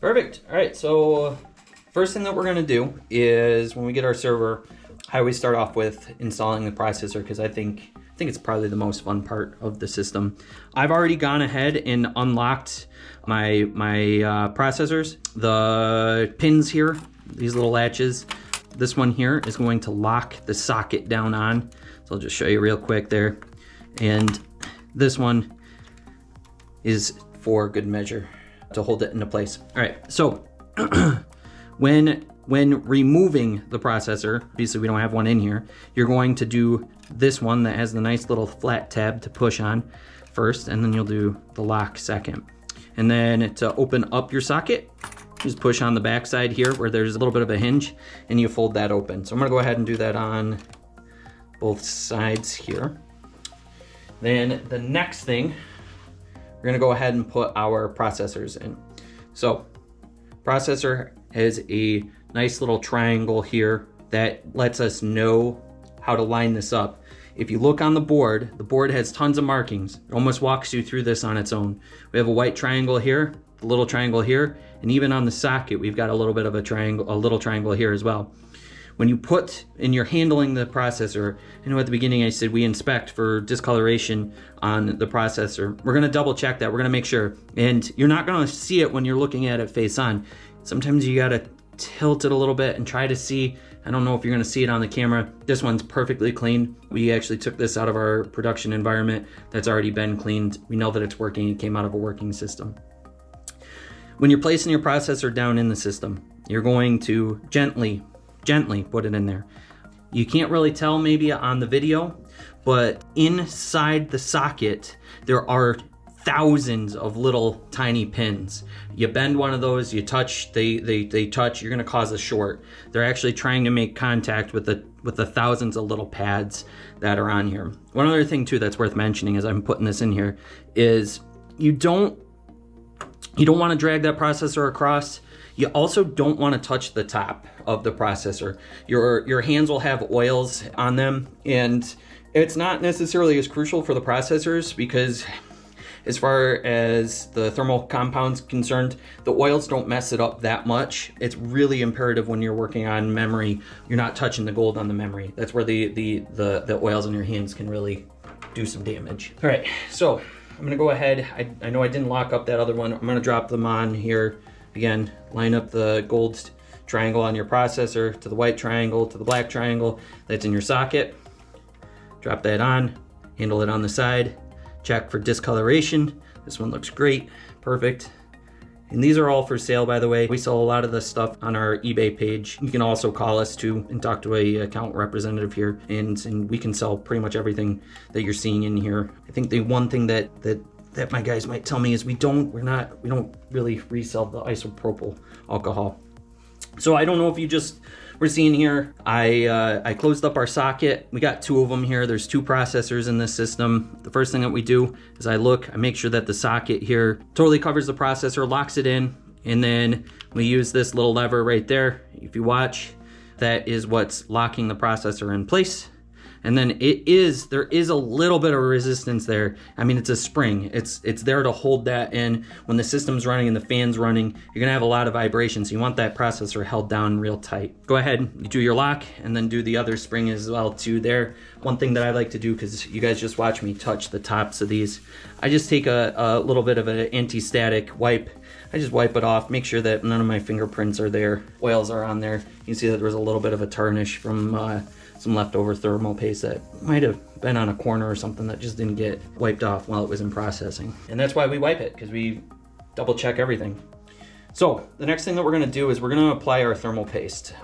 Perfect. All right, so first thing that we're gonna do is when we get our server, I always start off with installing the processor because I think it's probably the most fun part of the system. I've already gone ahead and unlocked my processors. The pins here, these little latches, this one here is going to lock the socket down on. So I'll just show you real quick there. And this one is for good measure to hold it into place. All right, so when removing the processor, obviously we don't have one in here, you're going to do this one that has the nice little flat tab to push on first, and then you'll do the lock second. And then to open up your socket, just push on the back side here where there's a little bit of a hinge, and you fold that open. So I'm gonna go ahead and do that on both sides here. Then the next thing, we're gonna go ahead and put our processors in. So processor has a nice little triangle here that lets us know how to line this up. If you look on the board has tons of markings. It almost walks you through this on its own. We have a white triangle here, a little triangle here, and even on the socket, we've got a little bit of a triangle, a little triangle here as well. When you put, and you're handling the processor, I know at the beginning I said we inspect for discoloration on the processor. We're gonna double check that, we're gonna make sure. And you're not gonna see it when you're looking at it face on. Sometimes you gotta tilt it a little bit and try to see. I don't know if you're gonna see it on the camera. This one's perfectly clean. We actually took this out of our production environment that's already been cleaned. We know that it's working, it came out of a working system. When you're placing your processor down in the system, you're going to gently put it in there. You can't really tell maybe on the video, but inside the socket, there are thousands of little tiny pins. You bend one of those, you touch, they touch, you're gonna cause a short. They're actually trying to make contact with the thousands of little pads that are on here. One other thing too that's worth mentioning as I'm putting this in here is you don't wanna drag that processor across. You also don't want to touch the top of the processor. Your hands will have oils on them, and it's not necessarily as crucial for the processors because as far as the thermal compound's concerned, the oils don't mess it up that much. It's really imperative when you're working on memory, you're not touching the gold on the memory. That's where the oils on your hands can really do some damage. All right, so I'm gonna go ahead. I know I didn't lock up that other one. I'm gonna drop them on here. Again, line up the gold triangle on your processor to the white triangle to the black triangle that's in your socket. Drop that on, handle it on the side, check for discoloration. This one looks great, perfect. And these are all for sale, by the way. We sell a lot of this stuff on our eBay page. You can also call us too and talk to a account representative here, and we can sell pretty much everything that you're seeing in here. I think the one thing that my guys might tell me is we don't really resell the isopropyl alcohol. So I don't know if you just were seeing here, I closed up our socket. We got two of them here. There's two processors in this system. The first thing that we do is I make sure that the socket here totally covers the processor, locks it in, and then we use this little lever right there. If you watch, that is what's locking the processor in place. And then there is a little bit of resistance there. I mean, it's a spring. It's there to hold that in. When the system's running and the fan's running, you're gonna have a lot of vibration, so you want that processor held down real tight. Go ahead, you do your lock, and then do the other spring as well too there. One thing that I like to do, because you guys just watch me touch the tops of these, I just take a little bit of an anti-static wipe. I just wipe it off, make sure that none of my fingerprints are there, oils are on there. You can see that there was a little bit of a tarnish from some leftover thermal paste that might have been on a corner or something that just didn't get wiped off while it was in processing. And that's why we wipe it, because we double check everything. So the next thing that we're gonna do is we're gonna apply our thermal paste.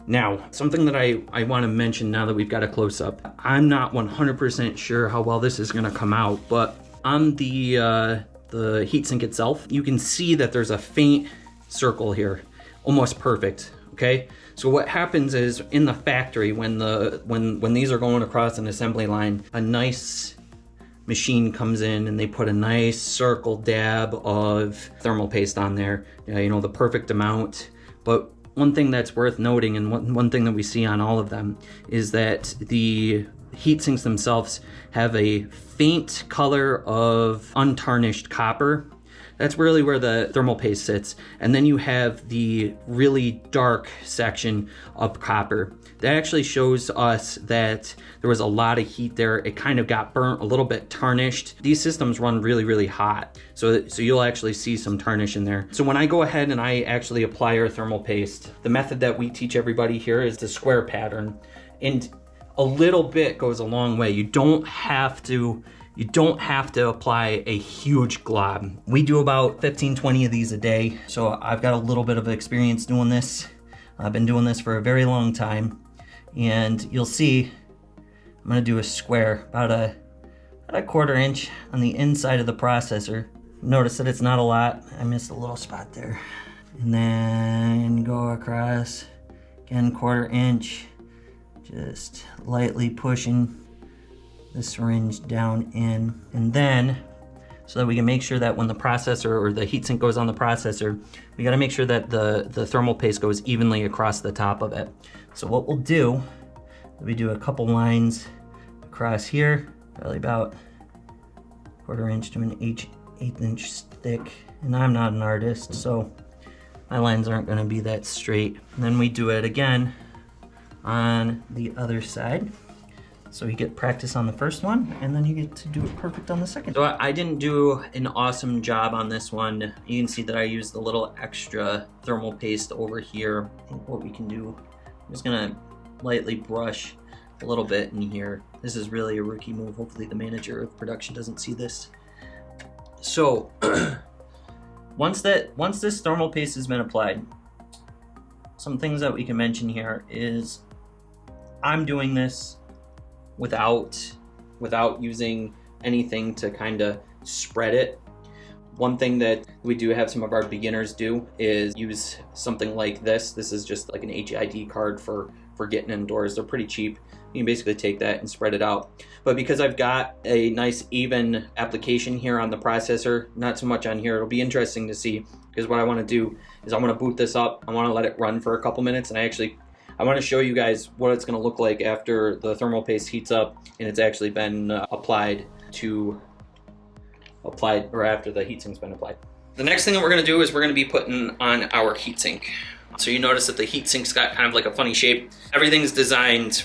Now, something that I wanna mention now that we've got a close up, I'm not 100% sure how well this is gonna come out, but on the heatsink itself, you can see that there's a faint circle here, almost perfect, okay? So what happens is in the factory, when these are going across an assembly line, a nice machine comes in and they put a nice circle dab of thermal paste on there, you know, the perfect amount. But one thing that's worth noting, and one thing that we see on all of them, is that the heat sinks themselves have a faint color of untarnished copper. That's really where the thermal paste sits. And then you have the really dark section of copper. That actually shows us that there was a lot of heat there. It kind of got burnt, a little bit tarnished. These systems run really, really hot. So you'll actually see some tarnish in there. So when I go ahead and I actually apply our thermal paste, the method that we teach everybody here is the square pattern. And a little bit goes a long way. You don't have to apply a huge glob. We do about 15, 20 of these a day. So I've got a little bit of experience doing this. I've been doing this for a very long time. And you'll see, I'm gonna do a square, about a 1/4 inch on the inside of the processor. Notice that it's not a lot. I missed a little spot there. And then go across, again, 1/4 inch, just lightly pushing the syringe down in. And then, so that we can make sure that when the processor or the heatsink goes on the processor, we gotta make sure that the thermal paste goes evenly across the top of it. So what we'll do, we do a couple lines across here, probably about 1/4 inch to an 1/8 inch thick. And I'm not an artist, so my lines aren't gonna be that straight. And then we do it again on the other side. So you get practice on the first one, and then you get to do it perfect on the second. So I didn't do an awesome job on this one. You can see that I used a little extra thermal paste over here. I think what we can do, I'm just gonna lightly brush a little bit in here. This is really a rookie move. Hopefully the manager of production doesn't see this. So once this thermal paste has been applied, some things that we can mention here is I'm doing this without using anything to kind of spread it. One thing that we do have some of our beginners do is use something like this. This is just like an HID card for getting indoors. They're pretty cheap. You can basically take that and spread it out. But because I've got a nice even application here on the processor, not so much on here, it'll be interesting to see, because what I want to do is I want to boot this up. I want to let it run for a couple minutes, and I want to show you guys what it's going to look like after the thermal paste heats up and it's actually been applied, or after the heatsink's been applied. The next thing that we're going to do is we're going to be putting on our heatsink. So you notice that the heatsink's got kind of like a funny shape. Everything's designed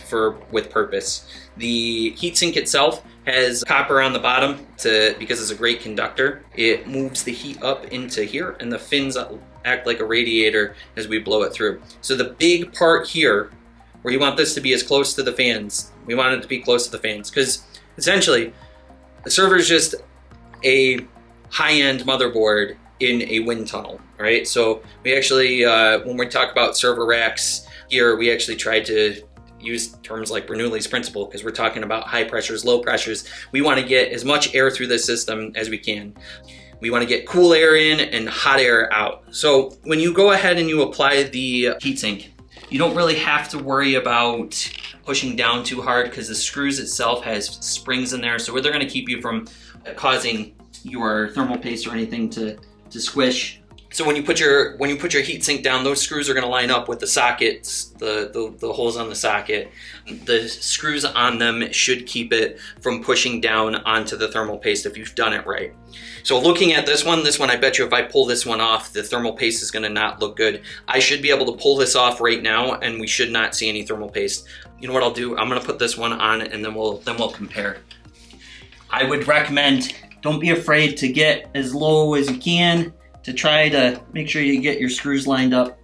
with purpose. The heatsink itself has copper on the bottom because it's a great conductor. It moves the heat up into here, and the fins act like a radiator as we blow it through. So the big part here, where you want this to be as close to the fans, we want it to be close to the fans, because essentially the server is just a high-end motherboard in a wind tunnel, right? So we actually, when we talk about server racks here, we actually try to use terms like Bernoulli's principle, because we're talking about high pressures, low pressures. We want to get as much air through the system as we can. We want to get cool air in and hot air out. So when you go ahead and you apply the heatsink, you don't really have to worry about pushing down too hard, because the screws itself has springs in there, so they're going to keep you from causing your thermal paste or anything to squish. So when you put your heatsink down, those screws are going to line up with the sockets, the holes on the socket. The screws on them should keep it from pushing down onto the thermal paste if you've done it right. So looking at this one, I bet you if I pull this one off, the thermal paste is going to not look good. I should be able to pull this off right now, and we should not see any thermal paste. You know what I'll do? I'm going to put this one on, and then we'll compare. I would recommend, don't be afraid to get as low as you can to try to make sure you get your screws lined up.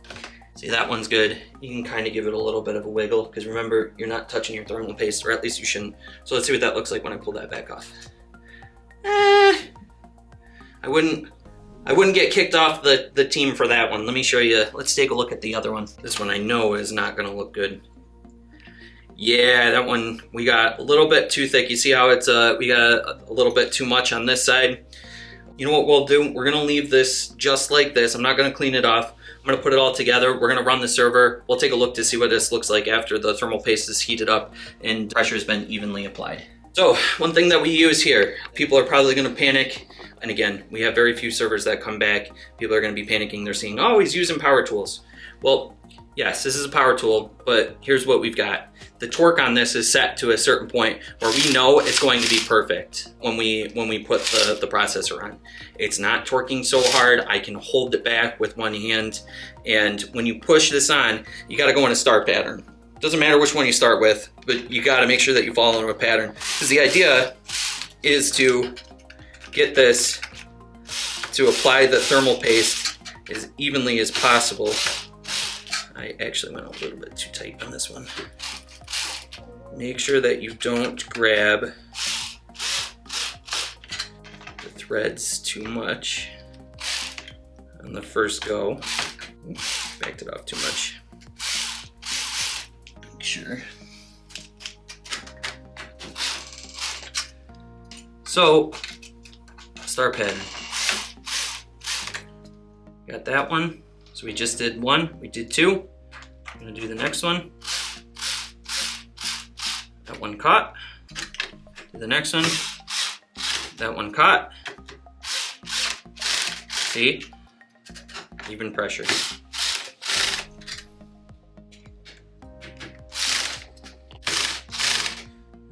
See, that one's good. You can kind of give it a little bit of a wiggle, because remember, you're not touching your thermal paste, or at least you shouldn't. So let's see what that looks like when I pull that back off. I wouldn't get kicked off the team for that one. Let me show you. Let's take a look at the other one. This one I know is not gonna look good. Yeah, that one, we got a little bit too thick. You see how it's, we got a little bit too much on this side. You know what we'll do? We're gonna leave this just like this. I'm not gonna clean it off. I'm gonna put it all together. We're gonna run the server. We'll take a look to see what this looks like after the thermal paste is heated up and pressure has been evenly applied. So one thing that we use here, people are probably gonna panic. And again, we have very few servers that come back. People are gonna be panicking. They're saying, oh, he's using power tools. Well, yes, this is a power tool, but here's what we've got. The torque on this is set to a certain point where we know it's going to be perfect when we put the processor on. It's not torquing so hard, I can hold it back with one hand, and when you push this on, you gotta go in a start pattern. Doesn't matter which one you start with, but you gotta make sure that you follow in a pattern. Because the idea is to get this to apply the thermal paste as evenly as possible. I actually went a little bit too tight on this one. Make sure that you don't grab the threads too much on the first go. Backed it off too much. Make sure. So, start pattern. Got that one. So we just did one, we did two. I'm gonna do the next one. That one caught. Do the next one. That one caught. See? Even pressure.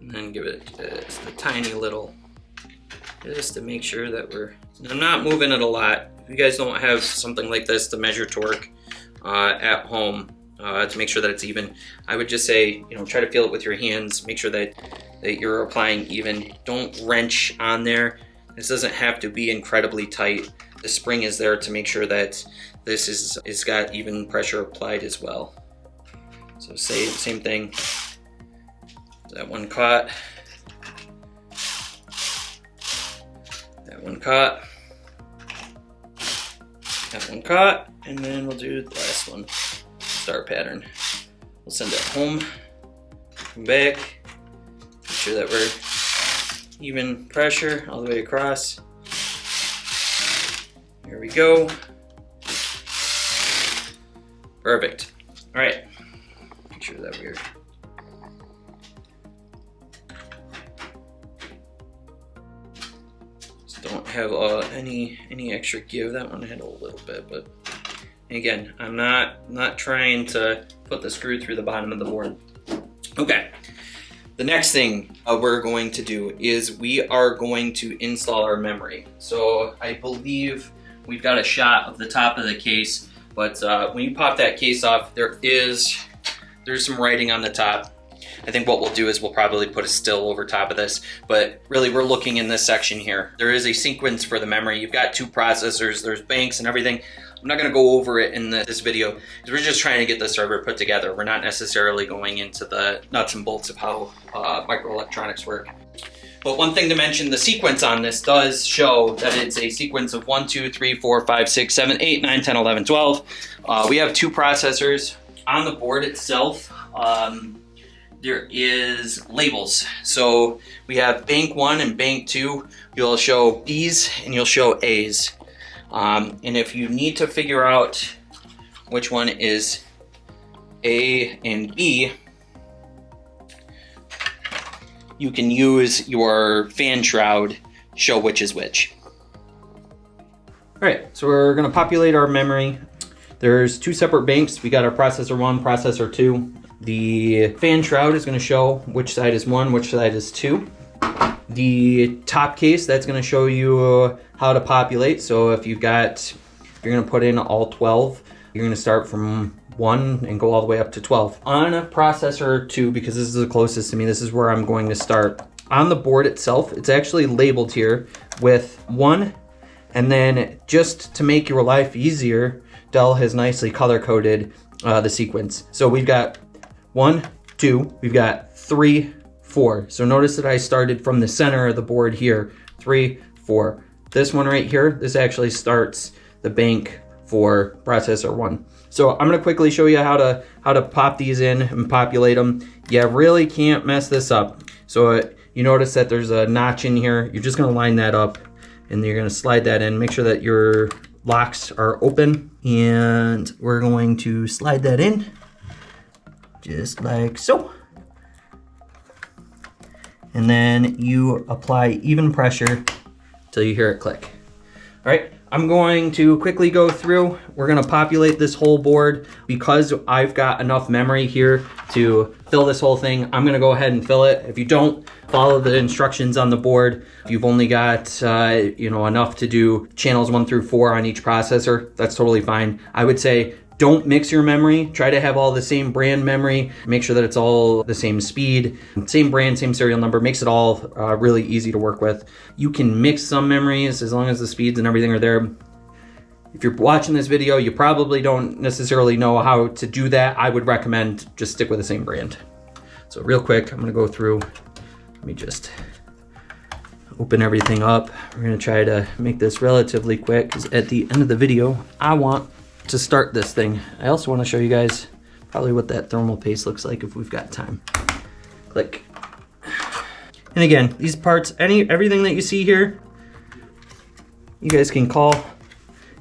And then give it just a tiny little, just to make sure that I'm not moving it a lot. If you guys don't have something like this to measure torque at home, to make sure that it's even, I would just say, try to feel it with your hands. Make sure that you're applying even. Don't wrench on there. This doesn't have to be incredibly tight. The spring is there to make sure that this is got even pressure applied as well. So same thing. That one caught. That one caught. That one caught. And then we'll do the last one. Start pattern. We'll send it home, come back, make sure that we're even pressure all the way across. Here we go. Perfect. All right, make sure that we're just don't have any extra give. That one had a little bit, but again, I'm not trying to put the screw through the bottom of the board. Okay, the next thing we're going to do is we are going to install our memory. So I believe we've got a shot of the top of the case, but when you pop that case off, there's some writing on the top. I think what we'll do is we'll probably put a still over top of this, but really we're looking in this section here. There is a sequence for the memory. You've got two processors, there's banks and everything. I'm not gonna go over it in this video because we're just trying to get the server put together. We're not necessarily going into the nuts and bolts of how microelectronics work. But one thing to mention, the sequence on this does show that it's a sequence of 1, 2, 3, 4, 5, 6, 7, 8, 9, 10, 11, 12. We have two processors. On the board itself, there is labels. So we have bank 1 and bank 2. You'll show B's and you'll show A's. And if you need to figure out which one is A and B, you can use your fan shroud, show which is which. All right, so we're gonna populate our memory. There's two separate banks. We got our processor 1, processor 2. The fan shroud is gonna show which side is 1, which side is 2. The top case, that's gonna show you how to populate. So if you're gonna put in all 12, you're gonna start from 1 and go all the way up to 12. On a processor 2, because this is the closest to me, this is where I'm going to start. On the board itself, it's actually labeled here with 1, and then just to make your life easier, Dell has nicely color-coded the sequence. So we've got 1, 2, we've got 3, 4. So notice that I started from the center of the board here, 3, 4. This one right here, this actually starts the bank for processor 1. So I'm gonna quickly show you how to pop these in and populate them. You really can't mess this up. So you notice that there's a notch in here. You're just gonna line that up and you're gonna slide that in. Make sure that your locks are open, and we're going to slide that in just like so. And then you apply even pressure till you hear it click. All right, I'm going to quickly go through. We're gonna populate this whole board. Because I've got enough memory here to fill this whole thing, I'm gonna go ahead and fill it. If you don't follow the instructions on the board, if you've only got enough to do channels 1 through 4 on each processor, that's totally fine. I would say don't mix your memory. Try to have all the same brand memory. Make sure that it's all the same speed, same brand, same serial number. Makes it all really easy to work with. You can mix some memories as long as the speeds and everything are there. If you're watching this video, you probably don't necessarily know how to do that. I would recommend just stick with the same brand. So real quick, I'm gonna go through. Let me just open everything up. We're gonna try to make this relatively quick because at the end of the video, I want to start this thing. I also want to show you guys probably what that thermal paste looks like if we've got time. Click. And again, these parts, everything that you see here, you guys can call.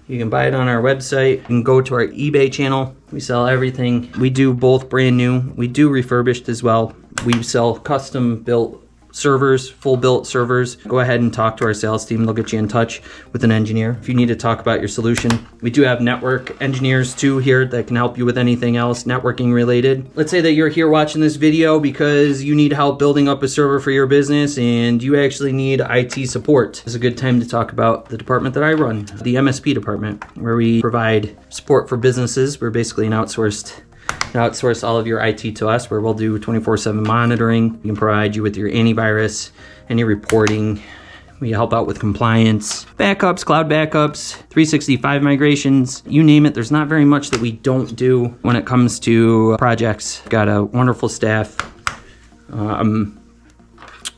You can buy it on our website. You can go to our eBay channel. We sell everything. We do both brand new. We do refurbished as well. We sell custom built servers, full built servers. Go ahead and talk to our sales team. They'll get you in touch with an engineer if you need to talk about your solution. We do have network engineers too here that can help you with anything else networking related. Let's say that you're here watching this video because you need help building up a server for your business and you actually need IT support. It's a good time to talk about the department that I run, the MSP department, where we provide support for businesses. We're basically an outsource all of your IT to us, where we'll do 24/7 monitoring. We can provide you with your antivirus, any reporting. We help out with compliance, backups, cloud backups, 365 migrations, you name it. There's not very much that we don't do when it comes to projects. Got a wonderful staff.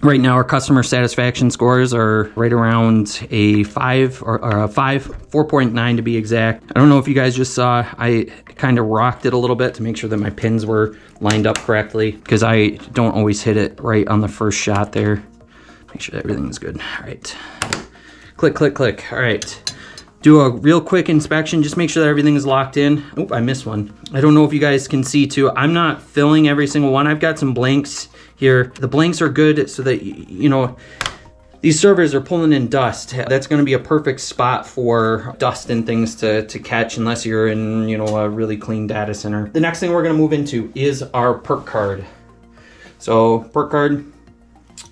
Right now, our customer satisfaction scores are right around a 5 or a 4.9 to be exact. I don't know if you guys just saw, I kind of rocked it a little bit to make sure that my pins were lined up correctly because I don't always hit it right on the first shot there. Make sure that everything's good. All right. Click, click, click. All right. Do a real quick inspection. Just make sure that everything is locked in. Oop, I missed one. I don't know if you guys can see too. I'm not filling every single one. I've got some blanks here. The blanks are good so that, these servers are pulling in dust. That's going to be a perfect spot for dust and things to catch unless you're in, a really clean data center. The next thing we're going to move into is our Perc Card. So Perc Card,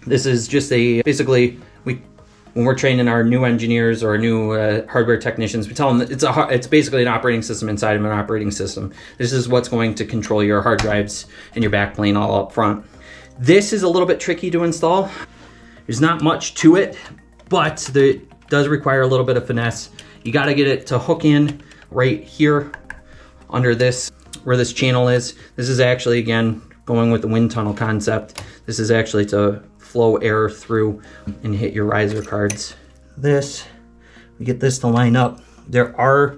this is just basically, when we're training our new engineers or new hardware technicians, we tell them that it's basically an operating system inside of an operating system. This is what's going to control your hard drives and your backplane all up front. This is a little bit tricky to install. There's not much to it, but it does require a little bit of finesse. You got to get it to hook in right here under this, where this channel is. This is actually, again, going with the wind tunnel concept. This is actually to flow air through and hit your riser cards. We get this to line up. There are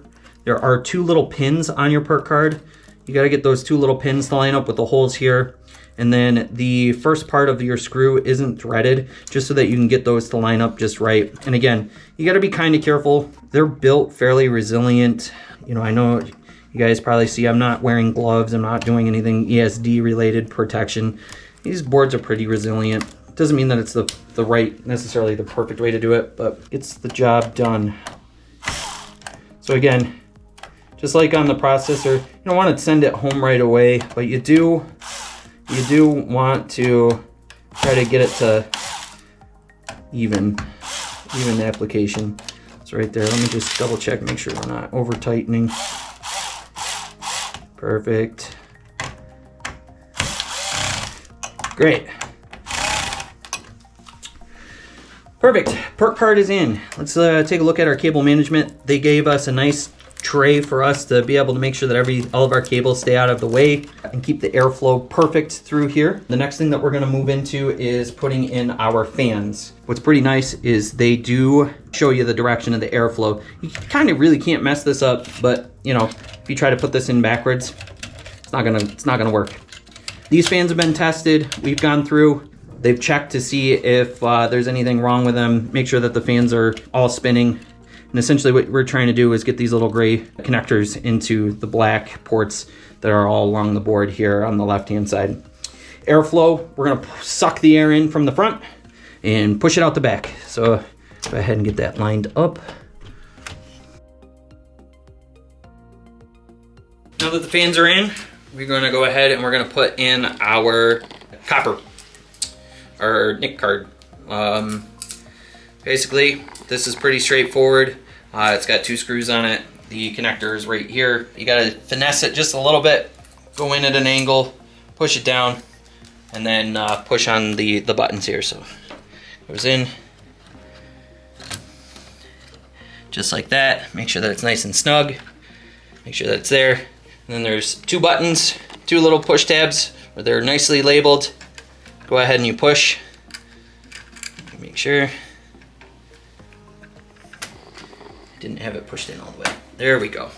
2 little pins on your Perc Card. You got to get those 2 little pins to line up with the holes here. And then the first part of your screw isn't threaded, just so that you can get those to line up just right. And again, you got to be kind of careful. They're built fairly resilient. I know you guys probably see I'm not wearing gloves. I'm not doing anything ESD related protection. These boards are pretty resilient. Doesn't mean that it's necessarily the perfect way to do it, but gets the job done. So again, just like on the processor, you don't want to send it home right away, but you do want to try to get it to even application. So right there, let me just double check, make sure we're not over tightening. Perfect. Great. Perfect. Perc Card is in. Let's take a look at our cable management. They gave us a nice tray for us to be able to make sure that all of our cables stay out of the way and keep the airflow perfect through here. The next thing that we're going to move into is putting in our fans. What's pretty nice is they do show you the direction of the airflow. You kind of really can't mess this up, but if you try to put this in backwards, it's not gonna work. These fans have been tested. We've gone through. They've checked to see if there's anything wrong with them. Make sure that the fans are all spinning. And essentially what we're trying to do is get these little gray connectors into the black ports that are all along the board here on the left-hand side. Airflow, we're gonna suck the air in from the front and push it out the back. So go ahead and get that lined up. now that the fans are in, we're gonna go ahead and we're gonna put in our copper, our Nic Card. Basically, this is pretty straightforward. It's got 2 screws on it. The connector is right here. You gotta finesse it just a little bit, go in at an angle, push it down, and then push on the buttons here. So it goes in, just like that. Make sure that it's nice and snug. Make sure that it's there. And then there's 2 buttons, 2 little push tabs where they're nicely labeled. Go ahead and you push. Make sure. Didn't have it pushed in all the way. There we go.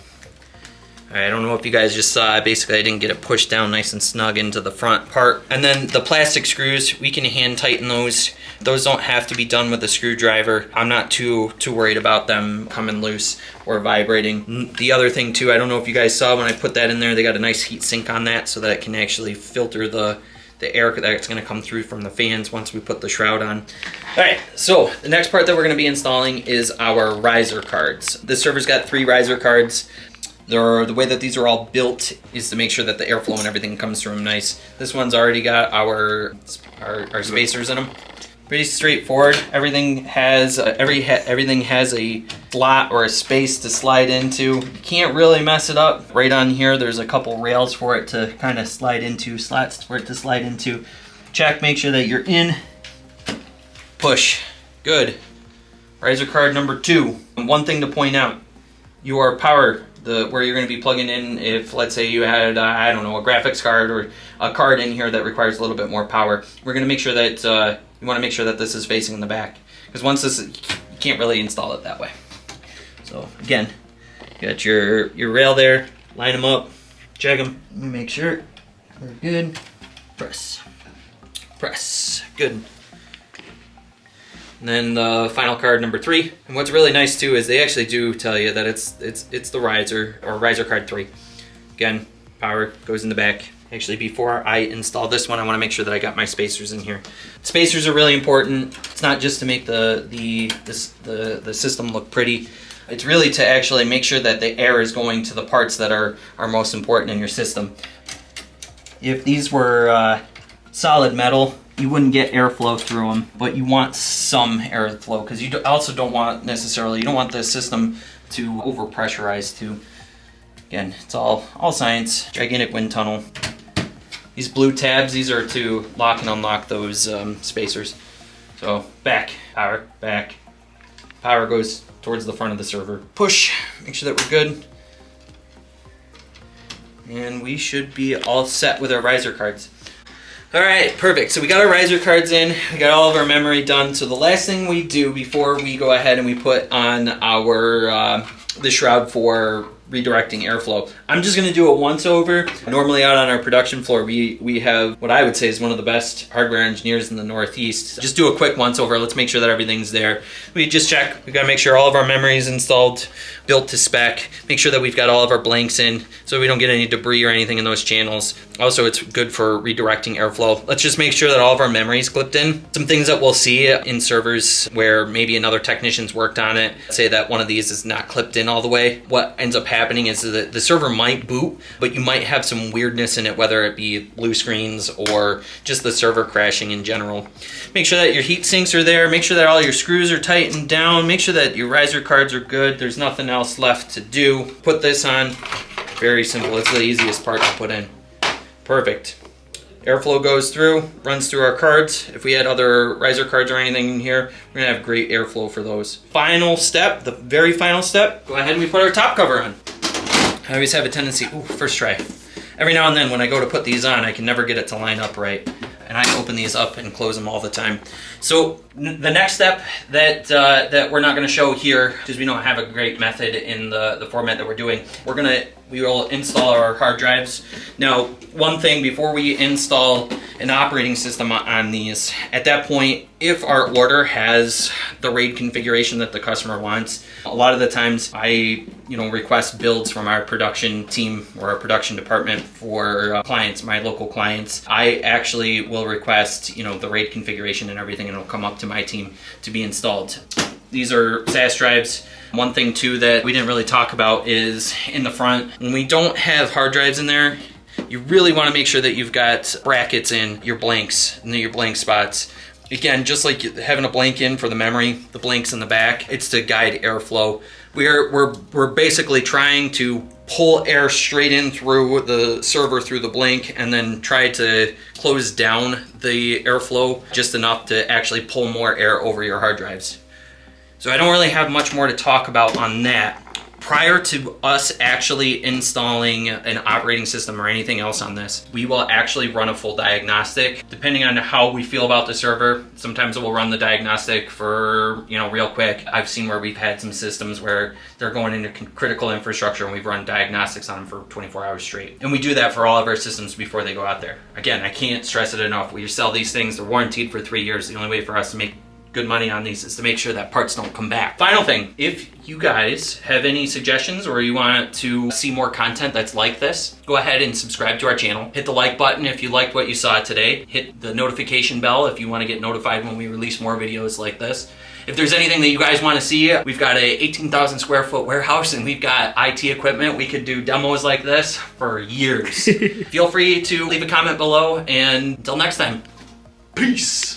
All right, I don't know if you guys just saw, basically I didn't get it pushed down nice and snug into the front part. And then the plastic screws, we can hand tighten those. Those don't have to be done with a screwdriver. I'm not too worried about them coming loose or vibrating. The other thing too, I don't know if you guys saw when I put that in there, they got a nice heat sink on that so that it can actually filter the air that's gonna come through from the fans once we put the shroud on. All right, so the next part that we're gonna be installing is our riser cards. This server's got 3 riser cards. The way that these are all built is to make sure that the airflow and everything comes through them nice. This one's already got our spacers in them. Pretty straightforward. Everything has everything has a slot or a space to slide into. You can't really mess it up. Right on here, there's a couple rails for it to kind of slide into, slots for it to slide into. Check, make sure that you're in. Push. Good. Riser card number 2. One thing to point out: your power, where you're going to be plugging in, if let's say you had I don't know, a graphics card or a card in here that requires a little bit more power, we're going to make sure that you want to make sure that this is facing in the back, because once this you can't really install it that way. So again, you got your rail there, line them up, check them, make sure we're good. Press, good. And then the final card number 3. And what's really nice too is they actually do tell you that it's the riser, or riser card 3. Again, power goes in the back. Actually, before I install this one, I want to make sure that I got my spacers in here. Spacers are really important. It's not just to make the system look pretty. It's really to actually make sure that the air is going to the parts that are most important in your system. If these were solid metal, you wouldn't get airflow through them, but you want some airflow, because you also don't want necessarily, you don't want the system to overpressurize too. Again, it's all science. Gigantic wind tunnel. These blue tabs, these are to lock and unlock those spacers. So back, power goes towards the front of the server. Push, make sure that we're good. And we should be all set with our riser cards. All right, perfect. So we got our riser cards in, we got all of our memory done. So the last thing we do before we go ahead and we put on our the shroud for redirecting airflow, I'm just going to do a once over. Normally out on our production floor, we have what I would say is one of the best hardware engineers in the Northeast. Just do a quick once over. Let's make sure that everything's there. We just check. We got to make sure all of our memory is installed, built to spec. Make sure that we've got all of our blanks in so we don't get any debris or anything in those channels. Also, it's good for redirecting airflow. Let's just make sure that all of our memory is clipped in. Some things that we'll see in servers where maybe another technician's worked on it, say that one of these is not clipped in all the way. What ends up happening is that the server might boot, but you might have some weirdness in it, whether it be blue screens or just the server crashing in general. Make sure that your heat sinks are there. Make sure that all your screws are tightened down. Make sure that your riser cards are good. There's nothing else left to do. Put this on. Very simple. It's the easiest part to put in. Perfect. Airflow goes through, runs through our cards. If we had other riser cards or anything in here, we're gonna have great airflow for those. Final step, the very final step, go ahead and we put our top cover on. I always have a tendency, first try. Every now and then when I go to put these on, I can never get it to line up right. And I open these up and close them all the time. So the next step that we're not gonna show here, because we don't have a great method in the format that we're doing, we will install our hard drives. Now, one thing before we install an operating system on these, at that point, if our order has the RAID configuration that the customer wants, a lot of the times I request builds from our production team or our production department for clients, my local clients. I actually will request the RAID configuration and everything, and it'll come up to my team to be installed. These are SAS drives. One thing too that we didn't really talk about is in the front, when we don't have hard drives in there, you really want to make sure that you've got brackets in your blanks, in your blank spots. Again, just like having a blank in for the memory, the blanks in the back, it's to guide airflow. We're basically trying to pull air straight in through the server through the blank and then try to close down the airflow just enough to actually pull more air over your hard drives. So I don't really have much more to talk about on that. Prior to us actually installing an operating system or anything else on this, we will actually run a full diagnostic. Depending on how we feel about the server, sometimes we'll run the diagnostic for, real quick. I've seen where we've had some systems where they're going into critical infrastructure and we've run diagnostics on them for 24 hours straight. And we do that for all of our systems before they go out there. Again, I can't stress it enough. We sell these things, they're warranted for 3 years. The only way for us to make good money on these is to make sure that parts don't come back. Final thing, if you guys have any suggestions or you want to see more content that's like this, go ahead and subscribe to our channel. Hit the like button if you liked what you saw today. Hit the notification bell if you want to get notified when we release more videos like this. If there's anything that you guys want to see, we've got a 18,000 square foot warehouse and we've got IT equipment. We could do demos like this for years. Feel free to leave a comment below, and until next time, peace.